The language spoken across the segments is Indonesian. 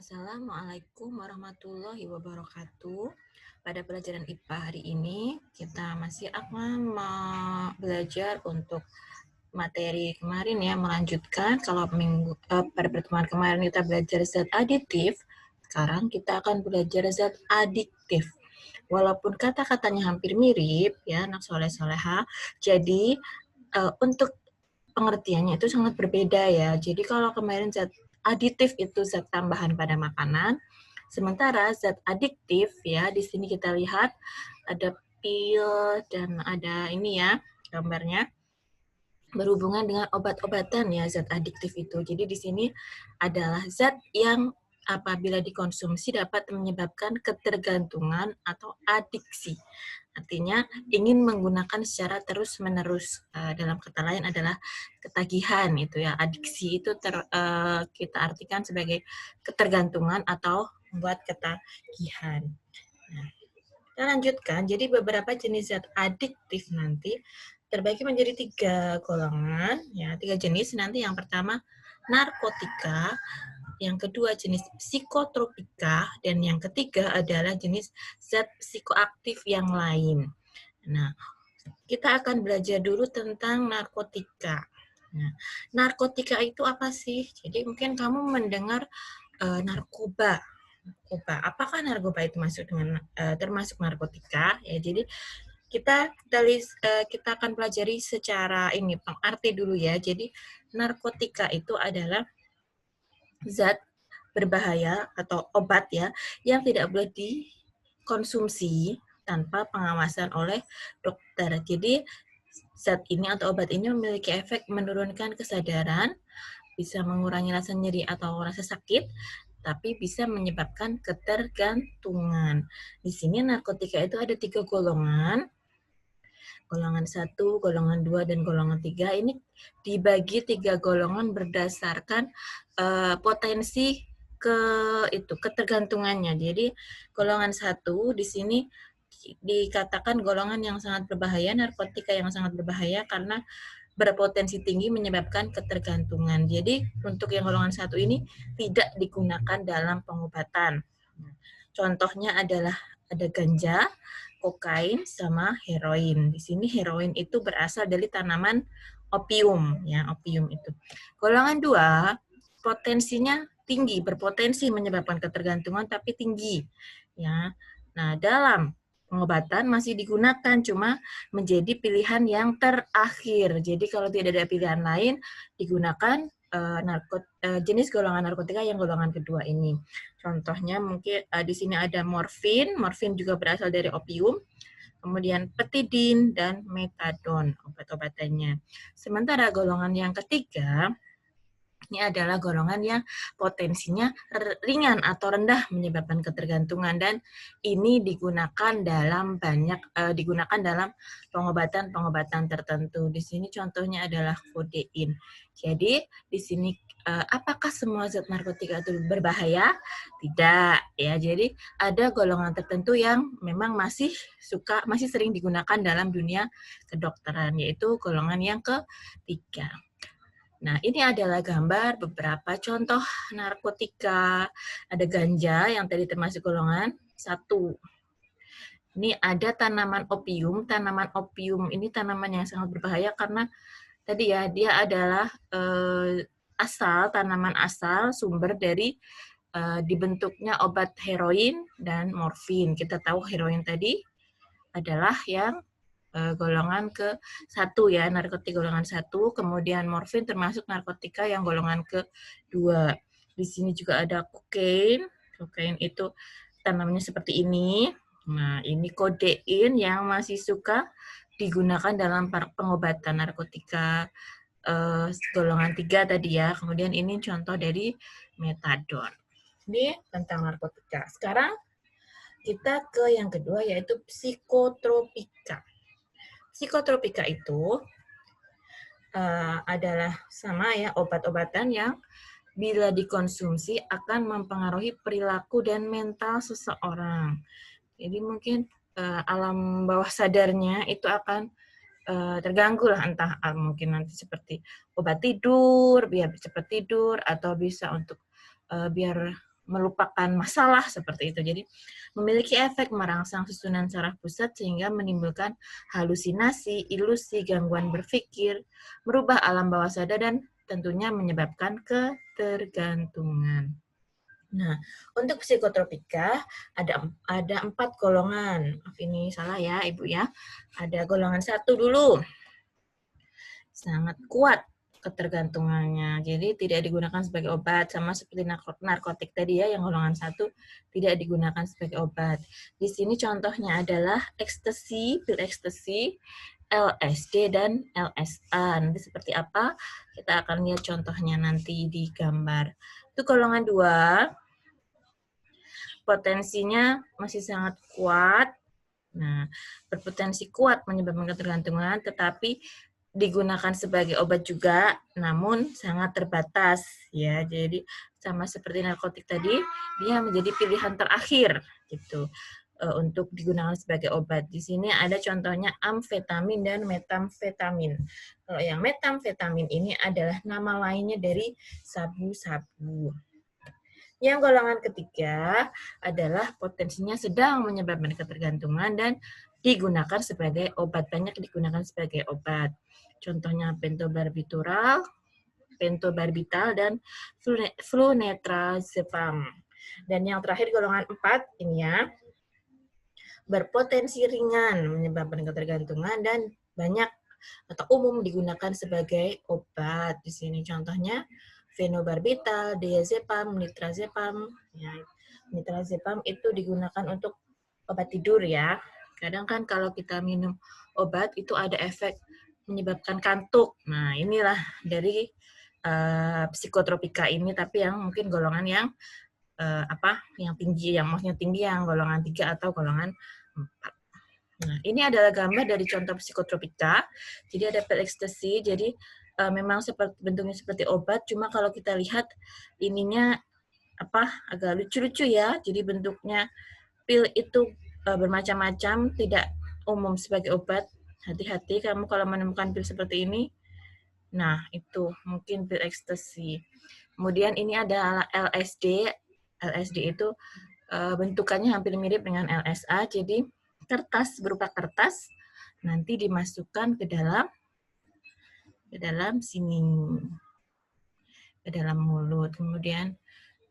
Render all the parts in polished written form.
Assalamualaikum warahmatullahi wabarakatuh. Pada pelajaran IPA hari ini, kita masih akan belajar untuk materi kemarin ya, melanjutkan. Kalau pada pertemuan kemarin kita belajar zat aditif, sekarang kita akan belajar zat adiktif. Walaupun kata-katanya hampir mirip ya, anak soleh-soleha, jadi untuk pengertiannya itu sangat berbeda ya. Jadi kalau kemarin zat aditif itu zat tambahan pada makanan, sementara zat adiktif ya di sini kita lihat ada pil dan ada ini ya gambarnya berhubungan dengan obat-obatan ya zat adiktif itu. Jadi di sini adalah zat yang apabila dikonsumsi dapat menyebabkan ketergantungan atau adiksi. Artinya ingin menggunakan secara terus-menerus. Dalam kata lain adalah ketagihan itu ya. Adiksi itu kita artikan sebagai ketergantungan atau membuat ketagihan. Nah, kita lanjutkan. Jadi beberapa jenis zat adiktif nanti terbagi menjadi 3 golongan, ya 3 jenis. Nanti yang pertama narkotika, yang kedua jenis psikotropika, dan yang ketiga adalah jenis zat psikoaktif yang lain. Nah, kita akan belajar dulu tentang narkotika. Nah, narkotika itu apa sih? Jadi mungkin kamu mendengar narkoba. Apakah narkoba itu termasuk narkotika? Ya, jadi kita akan pelajari secara ini pengarti dulu ya. Jadi narkotika itu adalah zat berbahaya atau obat ya yang tidak boleh dikonsumsi tanpa pengawasan oleh dokter. Jadi zat ini atau obat ini memiliki efek menurunkan kesadaran, bisa mengurangi rasa nyeri atau rasa sakit, tapi bisa menyebabkan ketergantungan. Di sini narkotika itu ada 3 golongan. Golongan 1, golongan 2, dan golongan 3 ini dibagi 3 golongan berdasarkan potensi ketergantungannya. Jadi golongan 1 di sini dikatakan golongan yang sangat berbahaya, narkotika yang sangat berbahaya karena berpotensi tinggi menyebabkan ketergantungan. Jadi untuk yang golongan 1 ini tidak digunakan dalam pengobatan. Contohnya adalah ada ganja, kokain, sama heroin. Di sini heroin itu berasal dari tanaman opium, ya opium itu. Golongan 2 potensinya tinggi, berpotensi menyebabkan ketergantungan tapi tinggi, ya. Nah, dalam pengobatan masih digunakan, cuma menjadi pilihan yang terakhir. Jadi kalau tidak ada pilihan lain, digunakan jenis golongan narkotika yang golongan kedua ini. Contohnya mungkin di sini ada morfin juga berasal dari opium, kemudian petidin dan metadon obat-obatannya. Sementara golongan yang ketiga ini adalah golongan yang potensinya ringan atau rendah menyebabkan ketergantungan dan ini digunakan dalam pengobatan tertentu. Di sini contohnya adalah kodein. Jadi di sini apakah semua zat narkotika itu berbahaya? Tidak ya. Jadi ada golongan tertentu yang memang masih sering digunakan dalam dunia kedokteran, yaitu golongan yang ketiga. Nah, ini adalah gambar beberapa contoh narkotika. Ada ganja yang tadi termasuk golongan 1. Ini ada tanaman opium. Tanaman opium ini tanaman yang sangat berbahaya karena tadi ya, dia adalah tanaman asal sumber dari dibentuknya obat heroin dan morfin. Kita tahu heroin tadi adalah yang golongan ke-1 ya, narkotika golongan 1, kemudian morfin termasuk narkotika yang golongan ke-2. Di sini juga ada kokain. Kokain itu tanamannya seperti ini. Nah, ini kodein yang masih suka digunakan dalam pengobatan narkotika golongan 3 tadi ya. Kemudian ini contoh dari metadon. Ini tentang narkotika. Sekarang kita ke yang kedua yaitu psikotropika. Psikotropika itu adalah sama ya obat-obatan yang bila dikonsumsi akan mempengaruhi perilaku dan mental seseorang. Jadi mungkin alam bawah sadarnya itu akan terganggu lah, entah mungkin nanti seperti obat tidur, biar cepat tidur, atau bisa untuk biar melupakan masalah seperti itu. Jadi memiliki efek merangsang susunan saraf pusat sehingga menimbulkan halusinasi, ilusi, gangguan berpikir, merubah alam bawah sadar dan tentunya menyebabkan ketergantungan. Nah, untuk psikotropika ada 4 golongan. Maaf ini salah ya, Ibu ya. Ada golongan 1 dulu. Sangat kuat ketergantungannya. Jadi tidak digunakan sebagai obat, sama seperti narkotik tadi ya, yang golongan 1 tidak digunakan sebagai obat. Di sini contohnya adalah ekstasi, pil ekstasi, LSD, dan LSA. Nanti seperti apa? Kita akan lihat contohnya nanti di gambar. Itu golongan 2, potensinya masih sangat kuat. Nah, berpotensi kuat menyebabkan ketergantungan, tetapi digunakan sebagai obat juga, namun sangat terbatas ya. Jadi sama seperti narkotik tadi, dia menjadi pilihan terakhir gitu untuk digunakan sebagai obat. Di sini ada contohnya amfetamin dan metamfetamin. Kalau yang metamfetamin ini adalah nama lainnya dari sabu-sabu. Yang golongan ketiga adalah potensinya sedang menyebabkan ketergantungan dan digunakan sebagai obat, banyak digunakan sebagai obat. Contohnya pentobarbital, dan flunitrazepam. Dan yang terakhir golongan 4 ini ya, berpotensi ringan menyebabkan ketergantungan dan banyak atau umum digunakan sebagai obat. Di sini contohnya fenobarbital, diazepam, nitrazepam. Ya, nitrazepam itu digunakan untuk obat tidur ya. Kadang kan kalau kita minum obat itu ada efek menyebabkan kantuk. Nah, inilah dari psikotropika ini, tapi yang mungkin golongan yang yang tinggi, yang maksudnya tinggi yang golongan 3 atau golongan 4. Nah, ini adalah gambar dari contoh psikotropika. Jadi ada pil ekstasi, jadi memang bentuknya seperti obat, cuma kalau kita lihat ininya agak lucu-lucu ya. Jadi bentuknya pil itu bermacam-macam, tidak umum sebagai obat. Hati-hati kamu kalau menemukan pil seperti ini. Nah, itu mungkin pil ekstasi. Kemudian ini ada LSD. LSD itu bentukannya hampir mirip dengan LSA, jadi berupa kertas nanti dimasukkan ke dalam sini, ke dalam mulut. Kemudian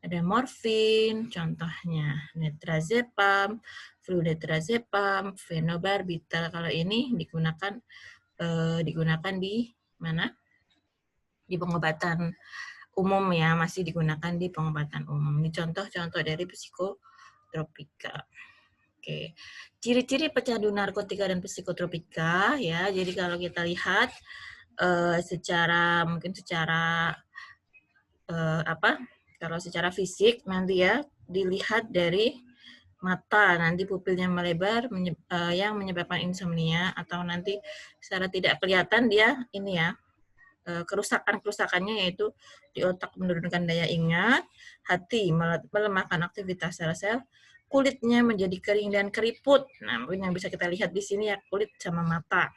ada morfin, contohnya nitrazepam, flunitrazepam, fenobarbital. Kalau ini digunakan di mana? Di pengobatan umum ya, masih digunakan di pengobatan umum. Ini contoh-contoh dari psikotropika. Oke, ciri-ciri pecandu narkotika dan psikotropika ya. Jadi kalau kita lihat secara kalau secara fisik nanti ya dilihat dari mata, nanti pupilnya melebar yang menyebabkan insomnia, atau nanti secara tidak kelihatan dia ini ya kerusakannya yaitu di otak menurunkan daya ingat, hati melemahkan aktivitas sel-sel, kulitnya menjadi kering dan keriput. Nah, mungkin yang bisa kita lihat di sini ya kulit sama mata.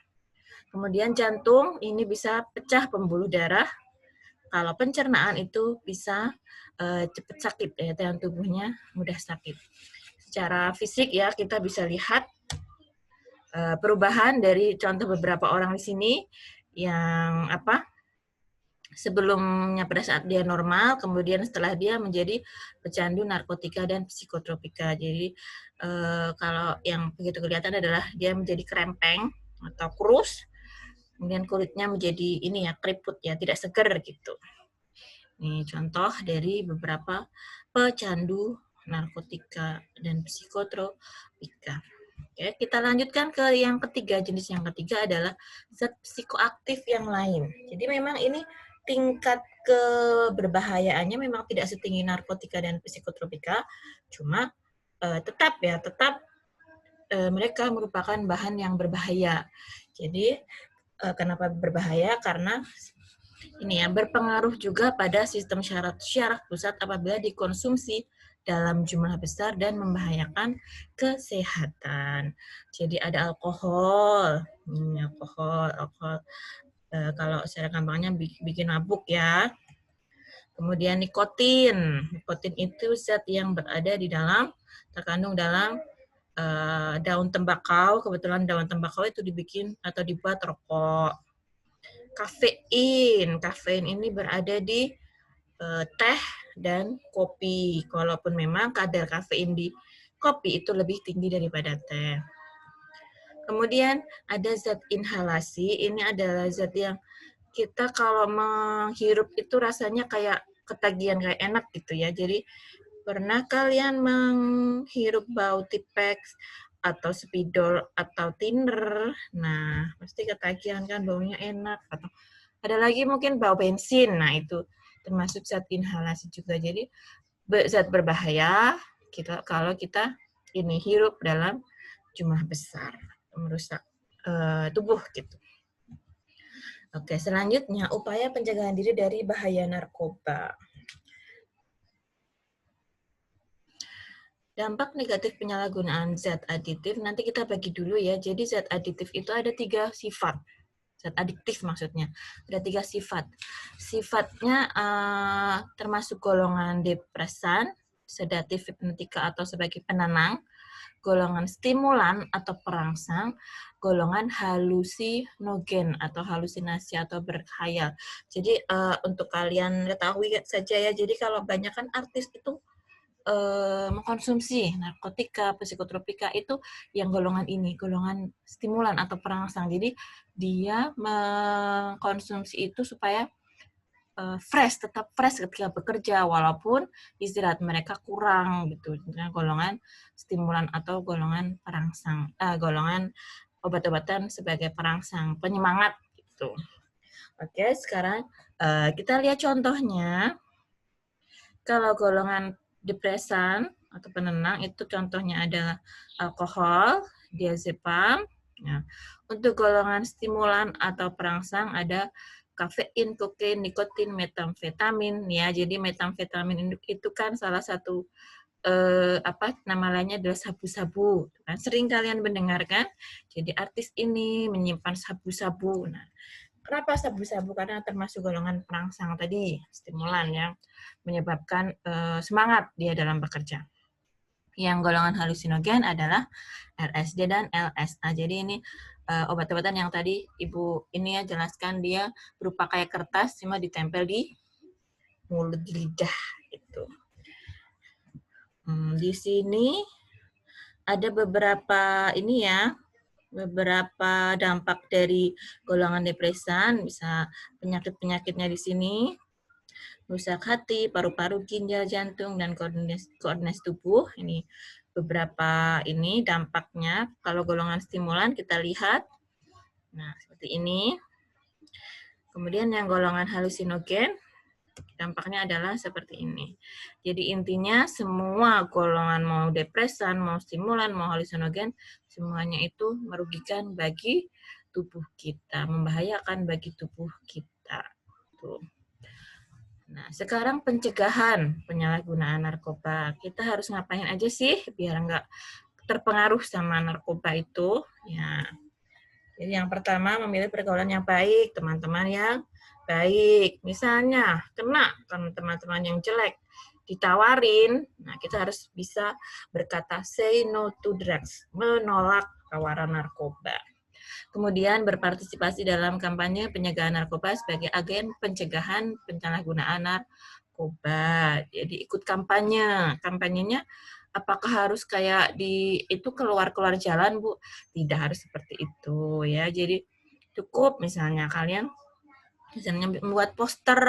Kemudian jantung ini bisa pecah pembuluh darah. Kalau pencernaan itu bisa cepat sakit ya, daya tubuhnya mudah sakit. Secara fisik ya kita bisa lihat perubahan dari contoh beberapa orang di sini yang sebelumnya pada saat dia normal, kemudian setelah dia menjadi pecandu narkotika dan psikotropika. Jadi kalau yang begitu kelihatan adalah dia menjadi krempeng atau kurus, kemudian kulitnya menjadi ini ya keriput ya, tidak seger gitu. Ini contoh dari beberapa pecandu narkotika dan psikotropika. Oke, kita lanjutkan ke yang ketiga. Jenis yang ketiga adalah zat psikoaktif yang lain. Jadi memang ini tingkat keberbahayaannya memang tidak setinggi narkotika dan psikotropika, cuma tetap mereka merupakan bahan yang berbahaya. Jadi kenapa berbahaya? Karena ini ya berpengaruh juga pada sistem syaraf pusat apabila dikonsumsi dalam jumlah besar dan membahayakan kesehatan. Jadi ada alkohol. Alkohol kalau secara gampangnya bikin mabuk ya. Kemudian nikotin. Nikotin itu zat yang berada di dalam, terkandung dalam daun tembakau. Kebetulan daun tembakau itu dibikin atau dibuat rokok. Kafein. Kafein ini berada di teh dan kopi. Walaupun memang kadar kafein di kopi itu lebih tinggi daripada teh. Kemudian ada zat inhalasi. Ini adalah zat yang kita kalau menghirup itu rasanya kayak ketagihan, kayak enak gitu ya. Jadi pernah kalian menghirup bau Tipex atau spidol atau thinner? Nah, pasti ketagihan kan, baunya enak. Atau ada lagi mungkin bau bensin. Nah, itu termasuk zat inhalasi juga. Jadi zat berbahaya kita kalau kita ini hirup dalam jumlah besar, merusak tubuh gitu. Oke, selanjutnya upaya penjagaan diri dari bahaya narkoba. Dampak negatif penyalahgunaan zat aditif, nanti kita bagi dulu ya. Jadi zat aditif itu ada 3 sifat. Zat adiktif maksudnya. Ada 3 sifat. Sifatnya termasuk golongan depresan, sedatif, hipnotika atau sebagai penenang, golongan stimulan atau perangsang, golongan halusinogen atau halusinasi atau berkhayal. Jadi untuk kalian ketahui saja ya, jadi kalau banyak kan artis itu mengkonsumsi narkotika, psikotropika itu yang golongan ini, golongan stimulan atau perangsang. Jadi dia mengkonsumsi itu supaya tetap fresh ketika bekerja walaupun istirahat mereka kurang gitu. Golongan stimulan atau golongan perangsang, golongan obat-obatan sebagai perangsang, penyemangat gitu. Oke, sekarang kita lihat contohnya. Kalau golongan depresan atau penenang itu contohnya adalah alkohol, diazepam. Nah, untuk golongan stimulan atau perangsang ada kafein, kokain, nikotin, metamfetamin. Ya, jadi metamfetamin itu kan salah satu nama lainnya adalah sabu-sabu. Kan sering kalian mendengarkan. Jadi artis ini menyimpan sabu-sabu. Nah, kenapa sabu-sabu? Karena termasuk golongan perangsang tadi, stimulan yang menyebabkan semangat dia dalam bekerja. Yang golongan halusinogen adalah LSD dan LSA. Jadi ini obat-obatan yang tadi Ibu ini ya jelaskan, dia berupa kayak kertas cuma ditempel di mulut, di lidah itu. Di sini ada beberapa ini ya, beberapa dampak dari golongan depresan, bisa penyakit-penyakitnya di sini, rusak hati, paru-paru, ginjal, jantung, dan koordinasi tubuh. Ini beberapa ini dampaknya. Kalau golongan stimulan kita lihat, nah seperti ini. Kemudian yang golongan halusinogen, dampaknya adalah seperti ini. Jadi intinya semua golongan mau depresan, mau stimulan, mau halusinogen, semuanya itu merugikan bagi tubuh kita, membahayakan bagi tubuh kita. Tuh. Nah, sekarang pencegahan penyalahgunaan narkoba. Kita harus ngapain aja sih biar nggak terpengaruh sama narkoba itu? Ya, jadi yang pertama memilih pergaulan yang baik, teman-teman yang baik. Misalnya kena kan teman-teman yang jelek, ditawarin, nah kita harus bisa berkata say no to drugs, menolak tawaran narkoba. Kemudian berpartisipasi dalam kampanye pencegahan narkoba sebagai agen pencegahan penyalahgunaan narkoba. Jadi ikut kampanye. Kampanyenya apakah harus kayak itu keluar-keluar jalan, Bu? Tidak harus seperti itu ya. Jadi cukup misalnya kalian membuat poster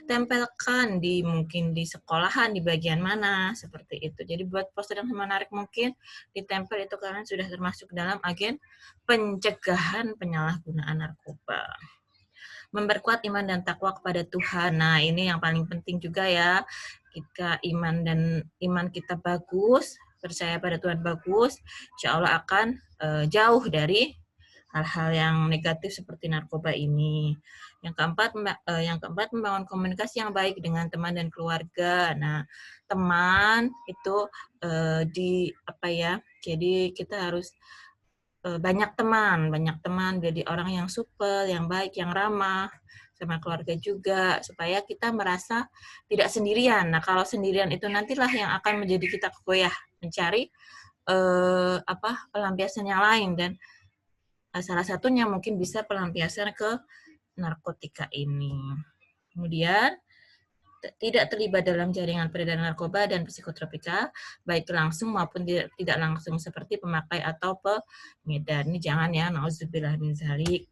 tempelkan mungkin di sekolahan di bagian mana seperti itu. Jadi buat poster yang menarik mungkin ditempel, itu kalian sudah termasuk dalam agen pencegahan penyalahgunaan narkoba. Memperkuat iman dan takwa kepada Tuhan. Nah, ini yang paling penting juga ya. Jika iman kita bagus, percaya pada Tuhan bagus, insya Allah akan jauh dari hal-hal yang negatif seperti narkoba ini. Yang keempat membangun komunikasi yang baik dengan teman dan keluarga. Nah, teman itu jadi kita harus banyak teman, jadi orang yang supel, yang baik, yang ramah, sama keluarga juga, supaya kita merasa tidak sendirian. Nah, kalau sendirian itu nantilah yang akan menjadi kita goyah mencari pelampiasan yang lain, dan salah satunya mungkin bisa pelampiasan ke narkotika ini. Kemudian tidak terlibat dalam jaringan peredaran narkoba dan psikotropika, baik langsung maupun tidak langsung seperti pemakai atau pengedar. Ini jangan ya, nauzubillah min dzalik.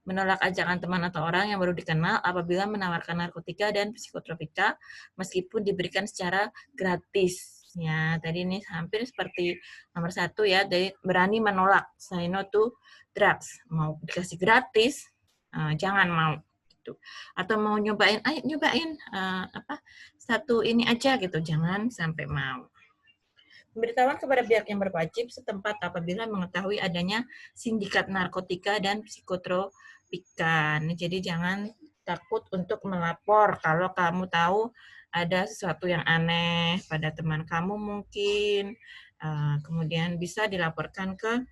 Menolak ajakan teman atau orang yang baru dikenal apabila menawarkan narkotika dan psikotropika meskipun diberikan secara gratis. Ya, tadi ini hampir seperti nomor 1 ya, dari berani menolak, say no to drugs. Mau dikasih gratis, jangan mau. Gitu. Atau mau nyobain, ayo nyobain satu ini aja gitu, jangan sampai mau. Pemberitahuan kepada pihak yang berwajib setempat apabila mengetahui adanya sindikat narkotika dan psikotropika. Jadi jangan takut untuk melapor kalau kamu tahu ada sesuatu yang aneh pada teman kamu mungkin. Kemudian bisa dilaporkan ke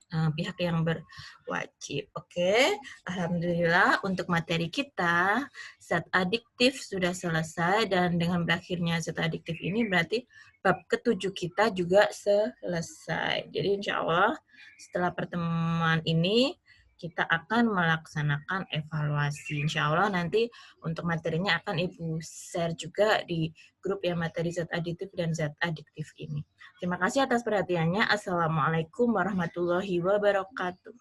pihak yang berwajib. Oke, alhamdulillah untuk materi kita zat adiktif sudah selesai, dan dengan berakhirnya zat adiktif ini berarti bab ke-7 kita juga selesai. Jadi insya Allah setelah pertemuan ini kita akan melaksanakan evaluasi. Insya Allah nanti untuk materinya akan Ibu share juga di grup yang materi zat adiktif dan zat adiktif ini. Terima kasih atas perhatiannya. Assalamualaikum warahmatullahi wabarakatuh.